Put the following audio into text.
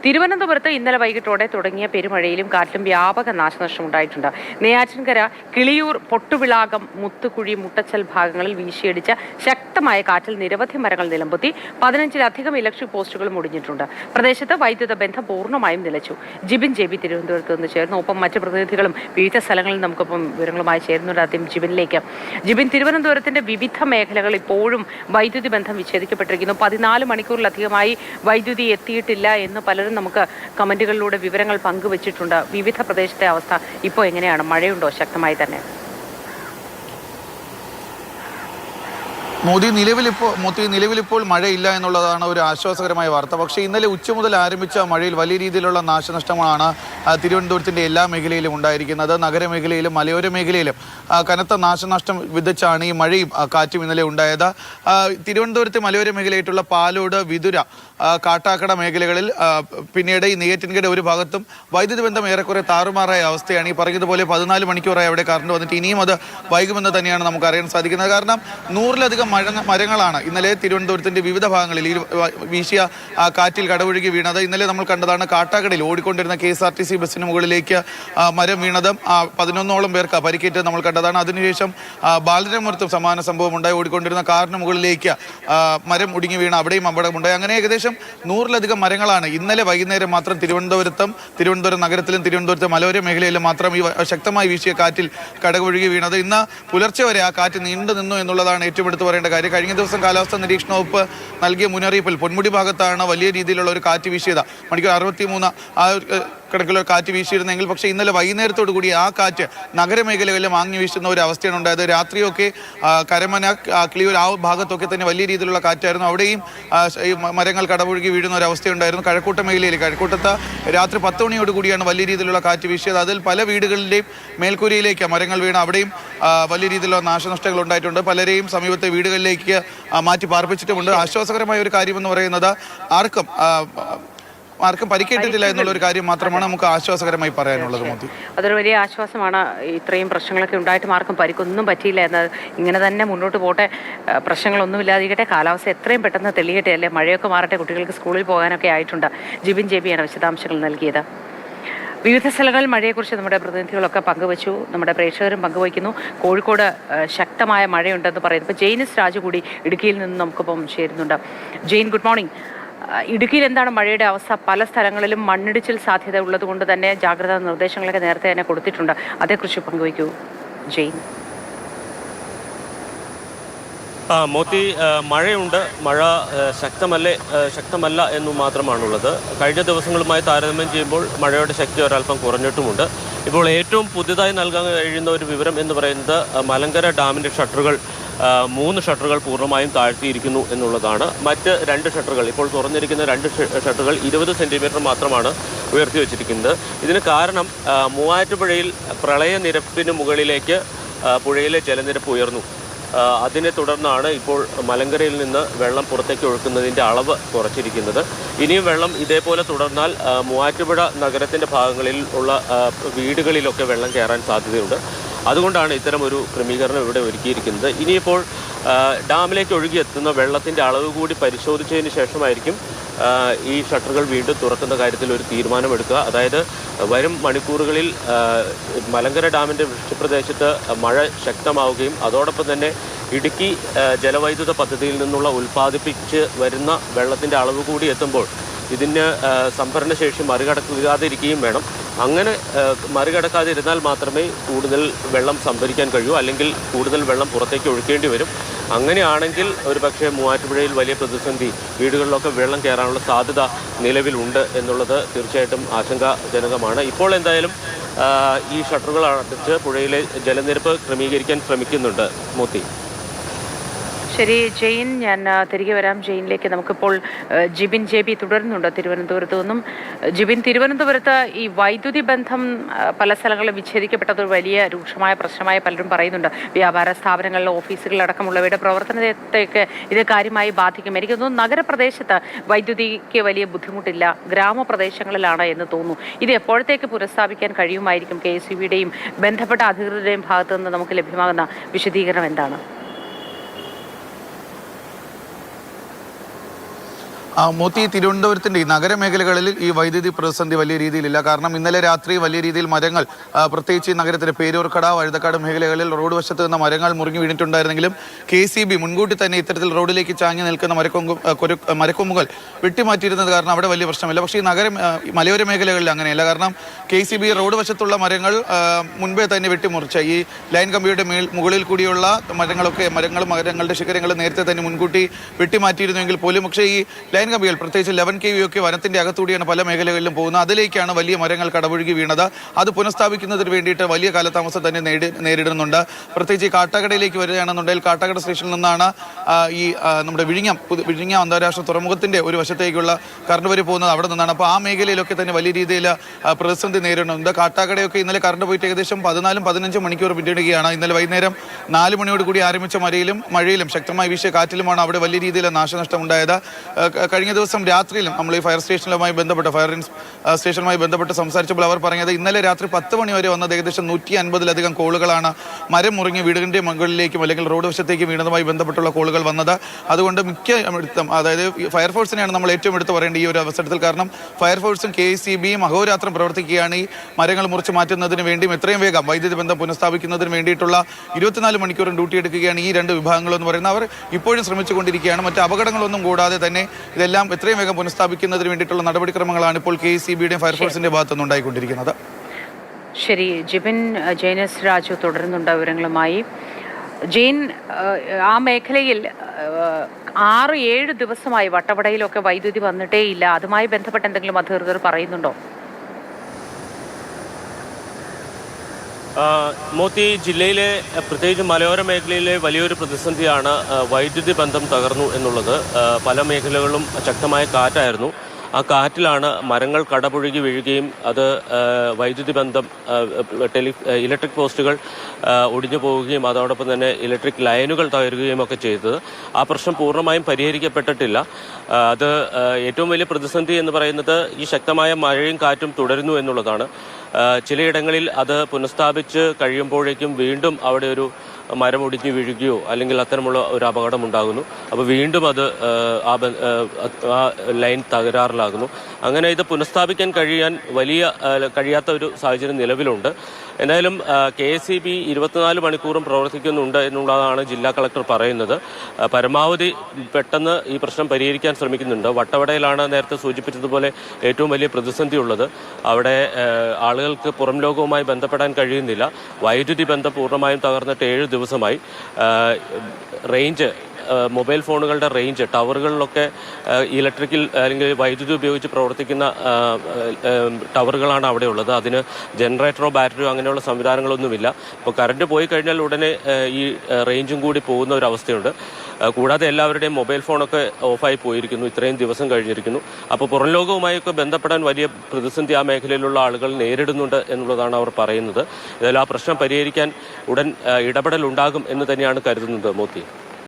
തിരുവനന്തപുരത്ത് ഇന്നലെ വൈകിട്ടോടെ തുടങ്ങിയ പെരുമഴയിലും കാറ്റിലും വ്യാപക നാശനഷ്ടമുണ്ടായിട്ടുണ്ട്. നെയ്യാറ്റിൻകര, കിളിയൂർ, പൊട്ടുവിളാകം, മുത്തുകുഴി, മുട്ടച്ചൽ ഭാഗങ്ങളിൽ വീശിയടിച്ച ശക്തമായ കാറ്റിൽ നിരവധി മരങ്ങൾ നിലംപൊത്തി. 15-ലധികം ഇലക്ട്രിക് പോസ്റ്റുകളും ഒടിഞ്ഞിട്ടുണ്ട്. പ്രദേശത്ത് വൈദ്യുത ബന്ധം പൂർണ്ണമായും നിലച്ചു. ജിബിൻ JB തിരുവനന്തപുരത്ത് നിന്ന് ചേർന്നു. ഒപ്പം മറ്റ് പ്രതിനിധികളും വിവിധ സ്ഥലങ്ങളിൽ നമുക്കൊപ്പം വിവരങ്ങളുമായി ചേരുന്നുണ്ട്. ആദ്യം ജിബിനിലേക്ക്. ജിബിൻ, തിരുവനന്തപുരത്തിന്റെ വിവിധ മേഖലകൾ ഇപ്പോഴും വൈദ്യുതി ബന്ധം വിച്ഛേദിക്കപ്പെട്ടിരിക്കുന്നു. 14 മണിക്കൂറിലധികമായി വൈദ്യുതി എത്തിയിട്ടില്ല എന്ന് പലരും നമുക്ക് കമന്റുകളിലൂടെ വിവരങ്ങൾ പങ്കുവച്ചിട്ടുണ്ട്. വിവിധ പ്രദേശത്തെ അവസ്ഥ ഇപ്പോൾ എങ്ങനെയാണ്? മഴയുണ്ടോ ശക്തമായി തന്നെ? നിലവിലിപ്പോൾ മഴയില്ല എന്നുള്ളതാണ് ഒരു ആശ്വാസകരമായ വാർത്ത. പക്ഷേ ഇന്നലെ ഉച്ച മുതൽ ആരംഭിച്ച മഴയിൽ വലിയ രീതിയിലുള്ള നാശനഷ്ടമാണ് തിരുവനന്തപുരത്തിൻ്റെ എല്ലാ മേഖലയിലും ഉണ്ടായിരിക്കുന്നത്. നഗരമേഖലയിലും മലയോര മേഖലയിലും കനത്ത നാശനഷ്ടം വിതച്ചാണ് ഈ മഴയും കാറ്റും ഇന്നലെ ഉണ്ടായത്. തിരുവനന്തപുരത്തെ മലയോര മേഖലയായിട്ടുള്ള പാലോട്, വിതുര, കാട്ടാക്കട മേഖലകളിൽ പിന്നീട് ഈ നെയ്യാറ്റിൻകര ഒരു ഭാഗത്തും വൈദ്യുതി ബന്ധം ഏറെക്കുറെ താറുമാറായ അവസ്ഥയാണ്. ഈ പറഞ്ഞതുപോലെ 14 മണിക്കൂറായി അവിടെ കറണ്ട് വന്നിട്ട് ഇനിയും അത് വൈകുമെന്ന് തന്നെയാണ് നമുക്ക് അറിയാൻ സാധിക്കുന്നത്. കാരണം 100-ലധികം മരങ്ങളാണ് ഇന്നലെ തിരുവനന്തപുരത്തിന്റെ വിവിധ ഭാഗങ്ങളിൽ ഈ വീശിയ കാറ്റിൽ കടപുഴകി വീണത്. ഇന്നലെ നമ്മൾ കണ്ടതാണ് കാട്ടാക്കടയിൽ ഓടിക്കൊണ്ടിരുന്ന KSRTC ബസ്സിന് മുകളിലേക്ക് മരം വീണതും 11ഓളം പേർക്ക് പരിക്കേറ്റ് നമ്മൾ കണ്ടതാണ്. അതിനുശേഷം ബാലരാമപുരത്തും സമാന സംഭവം ഉണ്ടായി. ഓടിക്കൊണ്ടിരുന്ന കാറിന് മുകളിലേക്ക് മരം ഒടിഞ്ഞു വീണ അവിടെയും അപകടമുണ്ടായി. അങ്ങനെ ഏകദേശം 100-ലധികം മരങ്ങളാണ് ഇന്നലെ വൈകുന്നേരം മാത്രം തിരുവനന്തപുരം നഗരത്തിലും തിരുവനന്തപുരത്തെ മലയോര മേഖലയിലും മാത്രം ഈ ശക്തമായി വീശിയ കാറ്റിൽ കടപുഴകി വീണത്. ഇന്ന് പുലർച്ചെ വരെ ആ കാറ്റ് നീണ്ടു നിന്നു എന്നുള്ളതാണ് ഏറ്റവും എടുത്തു പറയേണ്ട കാര്യം. കഴിഞ്ഞ ദിവസം കാലാവസ്ഥാ നിരീക്ഷണ വകുപ്പ് നൽകിയ മുന്നറിയിപ്പിൽ പൊന്മുടി ഭാഗത്താണ് വലിയ രീതിയിലുള്ള ഒരു കാറ്റ് വീശിയത്. മണിക്കൂർ 63 ആ കണക്കിലോ കാറ്റ് വീശിയിരുന്നെങ്കിൽ പക്ഷേ ഇന്നലെ വൈകുന്നേരത്തോടു കൂടി ആ കാറ്റ് നഗരമേഖലകളിലും ആഞ്ഞു വീശുന്ന ഒരു അവസ്ഥയാണ് ഉണ്ടായത്. രാത്രിയൊക്കെ കരമന, കിളിയൂർ ആ ഭാഗത്തൊക്കെ തന്നെ വലിയ രീതിയിലുള്ള കാറ്റായിരുന്നു. അവിടെയും മരങ്ങൾ കടപുഴകി വീഴുന്ന ഒരു അവസ്ഥയുണ്ടായിരുന്നു. കഴക്കൂട്ട മേഖലയിൽ കഴക്കൂട്ടത്ത് രാത്രി 10 മണിയോട് കൂടിയാണ് വലിയ രീതിയിലുള്ള കാറ്റ് വീശിയത്. അതിൽ പല വീടുകളിലെയും മേൽക്കൂരയിലേക്ക് മരങ്ങൾ വീണ് അവിടെയും വലിയ രീതിയിലുള്ള നാശനഷ്ടങ്ങൾ ഉണ്ടായിട്ടുണ്ട്. പലരെയും സമീപത്തെ വീടുകളിലേക്ക് മാറ്റി പാർപ്പിച്ചിട്ടുമുണ്ട്. ആശ്വാസകരമായ ഒരു കാര്യമെന്ന് പറയുന്നത് ആർക്കും പരിക്കേറ്റിട്ടില്ല എന്നുള്ള ഒരു കാര്യം മാത്രമാണ് നമുക്ക് ആശ്വാസകരമായി പറയാനുള്ളത്. മോദി, അതൊരു വലിയ ആശ്വാസമാണ്. ഇത്രയും പ്രശ്നങ്ങളൊക്കെ ഉണ്ടായിട്ടും ആർക്കും പരിക്കൊന്നും പറ്റിയില്ല എന്നത്. ഇങ്ങനെ തന്നെ മുന്നോട്ട് പോട്ടെ, പ്രശ്നങ്ങളൊന്നുമില്ലാതിരിക്കട്ടെ, കാലാവസ്ഥ എത്രയും പെട്ടെന്ന് തെളിയട്ടെ, അല്ലേ? മഴയൊക്കെ മാറട്ടെ, കുട്ടികൾക്ക് സ്കൂളിൽ പോകാനൊക്കെ ആയിട്ടുണ്ട്. ജിബിൻ JB ആണ് വിശദാംശങ്ങൾ നൽകിയത്. വിവിധ സ്ഥലങ്ങളിൽ മഴയെക്കുറിച്ച് നമ്മുടെ പ്രതിനിധികളൊക്കെ പങ്കുവച്ചു, നമ്മുടെ പ്രേക്ഷകരും പങ്കുവയ്ക്കുന്നു. കോഴിക്കോട് ശക്തമായ മഴയുണ്ടെന്ന് പറയുന്നു. ഇപ്പോൾ ജെയിനിസ് രാജു കൂടി ഇടുക്കിയിൽ നിന്ന് നമുക്കിപ്പം ചേരുന്നുണ്ട്. Jain, good morning. ഇടുക്കിയിൽ എന്താണ് മഴയുടെ അവസ്ഥ? പല സ്ഥലങ്ങളിലും മണ്ണിടിച്ചിൽ സാധ്യത ഉള്ളതുകൊണ്ട് തന്നെ ജാഗ്രതാ നിർദ്ദേശങ്ങളൊക്കെ നേരത്തെ തന്നെ കൊടുത്തിട്ടുണ്ട്. അതേക്കുറിച്ച് പങ്കുവയ്ക്കൂ ജെയിൻ. മോത്തി, മഴയുണ്ട്. മഴ ശക്തമല്ല എന്നു മാത്രമാണുള്ളത്. കഴിഞ്ഞ ദിവസങ്ങളുമായി താരതമ്യം ചെയ്യുമ്പോൾ മഴയുടെ ശക്തി ഒരൽപ്പം കുറഞ്ഞിട്ടുമുണ്ട്. ഇപ്പോൾ ഏറ്റവും പുതുതായി നൽകാൻ കഴിയുന്ന ഒരു വിവരം എന്ന് പറയുന്നത് മലങ്കര ഡാമിൻ്റെ ഷട്ടറുകൾ 3 ഷട്ടറുകൾ പൂർണ്ണമായും താഴ്ത്തിയിരിക്കുന്നു എന്നുള്ളതാണ്. മറ്റ് 2 ഷട്ടറുകൾ, ഇപ്പോൾ തുറന്നിരിക്കുന്ന 2 ഷട്ടറുകൾ 20 സെൻറ്റിമീറ്റർ മാത്രമാണ് ഉയർത്തി വച്ചിരിക്കുന്നത്. ഇതിന് കാരണം മൂവാറ്റുപുഴയിൽ പ്രളയനിരപ്പിന് മുകളിലേക്ക് പുഴയിലെ ജലനിരപ്പ് ഉയർന്നു. അതിനെ തുടർന്നാണ് ഇപ്പോൾ മലങ്കരയിൽ നിന്ന് വെള്ളം പുറത്തേക്ക് ഒഴുക്കുന്നതിൻ്റെ അളവ് കുറച്ചിരിക്കുന്നത്. ഇനിയും വെള്ളം ഇതേപോലെ തുടർന്നാൽ മൂവാറ്റുപുഴ നഗരത്തിൻ്റെ ഭാഗങ്ങളിൽ ഉള്ള വീടുകളിലൊക്കെ വെള്ളം കയറാൻ സാധ്യതയുണ്ട്. അതുകൊണ്ടാണ് ഇത്തരം ഒരു ക്രമീകരണം ഇവിടെ ഒരുക്കിയിരിക്കുന്നത്. ഇനിയിപ്പോൾ ഡാമിലേക്ക് ഒഴുകിയെത്തുന്ന വെള്ളത്തിൻ്റെ അളവ് കൂടി പരിശോധിച്ചതിന് ശേഷമായിരിക്കും ഈ ഷട്ടറുകൾ വീണ്ടും തുറക്കുന്ന കാര്യത്തിൽ ഒരു തീരുമാനമെടുക്കുക. അതായത് വരും മണിക്കൂറുകളിൽ മലങ്കര ഡാമിൻ്റെ വൃഷ്ടിപ്രദേശത്ത് മഴ ശക്തമാവുകയും അതോടൊപ്പം തന്നെ ഇടുക്കി ജലവൈദ്യുത പദ്ധതിയിൽ നിന്നുള്ള ഉൽപ്പാദിപ്പിച്ച് വരുന്ന വെള്ളത്തിൻ്റെ അളവ് കൂടി എത്തുമ്പോൾ ഇതിന് സംഭരണശേഷി മറികടക്കാതിരിക്കുകയും വേണം. അങ്ങനെ മറികടക്കാതിരുന്നാൽ മാത്രമേ കൂടുതൽ വെള്ളം സംഭരിക്കാൻ കഴിയൂ, അല്ലെങ്കിൽ കൂടുതൽ വെള്ളം പുറത്തേക്ക് ഒഴുക്കേണ്ടി വരും. അങ്ങനെയാണെങ്കിൽ ഒരു പക്ഷേ മൂവാറ്റുപുഴയിൽ വലിയ പ്രതിസന്ധി, വീടുകളിലൊക്കെ വെള്ളം കയറാനുള്ള സാധ്യത നിലവിലുണ്ട് എന്നുള്ളത് തീർച്ചയായിട്ടും ആശങ്കാജനകമാണ്. ഇപ്പോൾ എന്തായാലും ഈ ഷട്ടറുകൾ അടച്ച് പുഴയിലെ ജലനിരപ്പ് ക്രമീകരിക്കാൻ ശ്രമിക്കുന്നുണ്ട്. മോത്തി, ശരി ജെയിൻ, ഞാൻ തിരികെ വരാം ജെയിനിലേക്ക്. നമുക്കിപ്പോൾ ജിബിൻ JB തുടരുന്നുണ്ട് തിരുവനന്തപുരത്ത് നിന്നും. ജിബിൻ, തിരുവനന്തപുരത്ത് ഈ വൈദ്യുതി ബന്ധം പല സ്ഥലങ്ങളിലും വിച്ഛേദിക്കപ്പെട്ടത് ഒരു വലിയ രൂക്ഷമായ പ്രശ്നമായി പലരും പറയുന്നുണ്ട്. വ്യാപാര സ്ഥാപനങ്ങളിലെ ഓഫീസുകളിലടക്കമുള്ളവയുടെ പ്രവർത്തനത്തെയൊക്കെ ഇത് കാര്യമായി ബാധിക്കും. എനിക്ക് തോന്നുന്നു നഗരപ്രദേശത്ത് വൈദ്യുതിക്ക് വലിയ ബുദ്ധിമുട്ടില്ല, ഗ്രാമപ്രദേശങ്ങളിലാണ് എന്ന് തോന്നുന്നു. ഇത് എപ്പോഴത്തേക്ക് പുനഃസ്ഥാപിക്കാൻ കഴിയുമായിരിക്കും? KSEBയുടെയും ബന്ധപ്പെട്ട അധികൃതരുടെയും ഭാഗത്തു നിന്ന് നമുക്ക് ലഭ്യമാകുന്ന വിശദീകരണം എന്താണ്? മോത്തി, തിരുവനന്തപുരത്തിന്റെ ഈ നഗരമേഖലകളിൽ ഈ വൈദ്യുതി പ്രതിസന്ധി വലിയ രീതിയിലില്ല. കാരണം ഇന്നലെ രാത്രി വലിയ രീതിയിൽ മരങ്ങൾ, പ്രത്യേകിച്ച് ഈ നഗരത്തിലെ പേരൂർക്കട, വഴുതക്കാട് മേഖലകളിൽ റോഡ് വശത്ത് നിന്ന് മരങ്ങൾ മുറിഞ്ഞു വീണിട്ടുണ്ടായിരുന്നെങ്കിലും KCB മുൻകൂട്ടി തന്നെ ഇത്തരത്തിൽ റോഡിലേക്ക് ചാഞ്ഞു നിൽക്കുന്ന മരക്കൊമ്പുകൾ വെട്ടിമാറ്റിയിരുന്നത് കാരണം അവിടെ വലിയ പ്രശ്നമില്ല. പക്ഷേ ഈ മലയോര മേഖലകളിൽ അങ്ങനെയല്ല. കാരണം KCB റോഡ് വശത്തുള്ള മരങ്ങൾ മുൻപേ തന്നെ വെട്ടിമുറിച്ച ഈ ലൈൻ കമ്പിയുടെ മുകളിൽ കൂടിയുള്ള മരങ്ങളുടെ ശിഖരങ്ങൾ നേരത്തെ തന്നെ മുൻകൂട്ടി വെട്ടിമാറ്റിയിരുന്നുവെങ്കിൽ പോലും പക്ഷേ ഈ ലൈൻ കമ്പികൾ, പ്രത്യേകിച്ച് 11 kV ഒക്കെ വനത്തിന്റെ അകത്തൂടിയാണ് പല മേഖലകളിലും പോകുന്നത്. അതിലേക്കാണ് വലിയ മരങ്ങൾ കടപുഴകി വീണത്. അത് പുനഃസ്ഥാപിക്കുന്നതിന് വേണ്ടിയിട്ട് വലിയ കാലതാമസം തന്നെ നേരിടുന്നുണ്ട്. പ്രത്യേകിച്ച് ഈ കാട്ടാക്കടയിലേക്ക് വരികയാണെന്നുണ്ടെങ്കിൽ കാട്ടാക്കട സ്റ്റേഷനിൽ നിന്നാണ് ഈ നമ്മുടെ വിഴിഞ്ഞം അന്താരാഷ്ട്ര തുറമുഖത്തിന്റെ ഒരു വശത്തേക്കുള്ള കറണ്ട് വരെ പോകുന്നത് അവിടെ നിന്നാണ്. അപ്പോൾ ആ മേഖലയിലൊക്കെ തന്നെ വലിയ രീതിയിൽ പ്രതിസന്ധി നേരിടുന്നുണ്ട്. കാട്ടാക്കടയൊക്കെ ഇന്നലെ കറണ്ട് പോയിട്ട് ഏകദേശം 14-15 മണിക്കൂർ പിന്നിടുകയാണ്. ഇന്നലെ വൈകുന്നേരം 4 മണിയോട് കൂടി ആരംഭിച്ച മഴയിലും ശക്തമായി വീശിയ കാറ്റിലുമാണ് അവിടെ വലിയ രീതിയിൽ നാശനഷ്ടം ഉണ്ടായത്. കഴിഞ്ഞ ദിവസം രാത്രിയിലും നമ്മൾ ഈ ഫയർ സ്റ്റേഷനുമായി ബന്ധപ്പെട്ട് സംസാരിച്ചപ്പോൾ അവർ പറഞ്ഞത് ഇന്നലെ രാത്രി 10 മണി വരെ വന്നത് ഏകദേശം 150-ലധികം കോളുകളാണ് മരം മുറിഞ്ഞ് വീടിൻ്റെ മുകളിലേക്കും അല്ലെങ്കിൽ റോഡ് വശത്തേക്കും വീണതുമായി ബന്ധപ്പെട്ടുള്ള കോളുകൾ വന്നത്. അതുകൊണ്ട് അതായത് ഫയർഫോഴ്സിനെയാണ് നമ്മൾ ഏറ്റവും എടുത്ത് പറയേണ്ടത് ഈ ഒരു അവസരത്തിൽ. കാരണം ഫയർഫോഴ്സും KCBയും അഹോരാത്രം പ്രവർത്തിക്കുകയാണ് ഈ മരങ്ങൾ മുറിച്ച് മാറ്റുന്നതിന് വേണ്ടിയും എത്രയും വേഗം വൈദ്യുതി ബന്ധം പുനഃസ്ഥാപിക്കുന്നതിന് വേണ്ടിയിട്ടുള്ള 24 മണിക്കൂറും ഡ്യൂട്ടി എടുക്കുകയാണ് ഈ രണ്ട് വിഭാഗങ്ങളെന്ന് പറയുന്നത്. അവർ ഇപ്പോഴും ശ്രമിച്ചുകൊണ്ടിരിക്കുകയാണ്. മറ്റ് അപകടങ്ങളൊന്നും കൂടാതെ തന്നെ ഇതെല്ലാം എത്രയും വേഗം പുനഃസ്ഥാപിക്കുന്നതിന് വേണ്ടിയിട്ടുള്ള നടപടിക്രമങ്ങളാണ് ഇപ്പോൾ KCBയുടെയും ഫയർഫോഴ്സിന്റെ ഭാഗത്തുനിന്ന് ഉണ്ടായിക്കൊണ്ടിരിക്കുന്നത്. ശരി, ജെയിനസ് രാജു തുടരുന്നുണ്ട് വിവരങ്ങളുമായി. ജെയിൻ, ആ മേഖലയിൽ 6-7 ദിവസമായി വട്ടവടയിലൊക്കെ വൈദ്യുതി വന്നിട്ടേ ഇല്ല. അതുമായി ബന്ധപ്പെട്ട് എന്തെങ്കിലും അധികൃതർ പറയുന്നുണ്ടോ? മോത്തി, ജില്ലയിലെ പ്രത്യേകിച്ച് മലയോര മേഖലയിലെ വലിയൊരു പ്രതിസന്ധിയാണ് വൈദ്യുതി ബന്ധം തകർന്നു എന്നുള്ളത്. പല മേഖലകളിലും ശക്തമായ കാറ്റായിരുന്നു. ആ കാറ്റിലാണ് മരങ്ങൾ കടപുഴകി വീഴുകയും അത് വൈദ്യുതി ബന്ധം, ഇലക്ട്രിക് പോസ്റ്റുകൾ ഒടിഞ്ഞു പോവുകയും അതോടൊപ്പം തന്നെ ഇലക്ട്രിക് ലൈനുകൾ തകരുകയും ഒക്കെ ചെയ്തത്. ആ പ്രശ്നം പൂർണ്ണമായും പരിഹരിക്കപ്പെട്ടിട്ടില്ല. അത് ഏറ്റവും വലിയ പ്രതിസന്ധി എന്ന് പറയുന്നത് ഈ ശക്തമായ മഴയും കാറ്റും തുടരുന്നു എന്നുള്ളതാണ്. ചിലയിടങ്ങളിൽ അത് പുനഃസ്ഥാപിച്ച് കഴിയുമ്പോഴേക്കും വീണ്ടും അവിടെ ഒരു മരം ഒടിഞ്ഞു വീഴുകയോ അല്ലെങ്കിൽ അത്തരമുള്ള ഒരു അപകടം ഉണ്ടാകുന്നു. അപ്പോൾ വീണ്ടും അത് ആ ലൈൻ തകരാറിലാകുന്നു. അങ്ങനെ ഇത് പുനഃസ്ഥാപിക്കാൻ കഴിയാത്ത ഒരു സാഹചര്യം നിലവിലുണ്ട്. എന്തായാലും KCB 24 മണിക്കൂറും പ്രവർത്തിക്കുന്നുണ്ട് എന്നുള്ളതാണ് ജില്ലാ കളക്ടർ പറയുന്നത്. പരമാവധി പെട്ടെന്ന് ഈ പ്രശ്നം പരിഹരിക്കാൻ ശ്രമിക്കുന്നുണ്ട്. വട്ടവടയിലാണ് നേരത്തെ സൂചിപ്പിച്ചതുപോലെ ഏറ്റവും വലിയ പ്രതിസന്ധി ഉള്ളത്. അവിടെ ആളുകൾക്ക് പുറം ലോകവുമായി ബന്ധപ്പെടാൻ കഴിയുന്നില്ല. വൈദ്യുതി ബന്ധം പൂർണ്ണമായും തകർന്നിട്ട് 7 ദിവസമായി. മൊബൈൽ ഫോണുകളുടെ റേഞ്ച്, ടവറുകളിലൊക്കെ ഇലക്ട്രിക്കൽ അല്ലെങ്കിൽ വൈദ്യുതി ഉപയോഗിച്ച് പ്രവർത്തിക്കുന്ന ടവറുകളാണ് അവിടെ ഉള്ളത്. അതിന് ജനറേറ്ററോ ബാറ്ററിയോ അങ്ങനെയുള്ള സംവിധാനങ്ങളൊന്നുമില്ല. അപ്പോൾ കറണ്ട് പോയി കഴിഞ്ഞാൽ ഉടനെ ഈ റേഞ്ചും കൂടി പോകുന്ന ഒരു അവസ്ഥയുണ്ട്. കൂടാതെ എല്ലാവരുടെയും മൊബൈൽ ഫോണൊക്കെ ഓഫായി പോയിരിക്കുന്നു. ഇത്രയും ദിവസം കഴിഞ്ഞിരിക്കുന്നു. അപ്പോൾ പുറം ലോകവുമായൊക്കെ ബന്ധപ്പെടാൻ വലിയ പ്രതിസന്ധി ആ മേഖലയിലുള്ള ആളുകൾ നേരിടുന്നുണ്ട് എന്നുള്ളതാണ് അവർ പറയുന്നത്. ഏതായാലും ആ പ്രശ്നം പരിഹരിക്കാൻ ഉടൻ ഇടപെടൽ ഉണ്ടാകും എന്ന് തന്നെയാണ് കരുതുന്നത്. മോത്തി.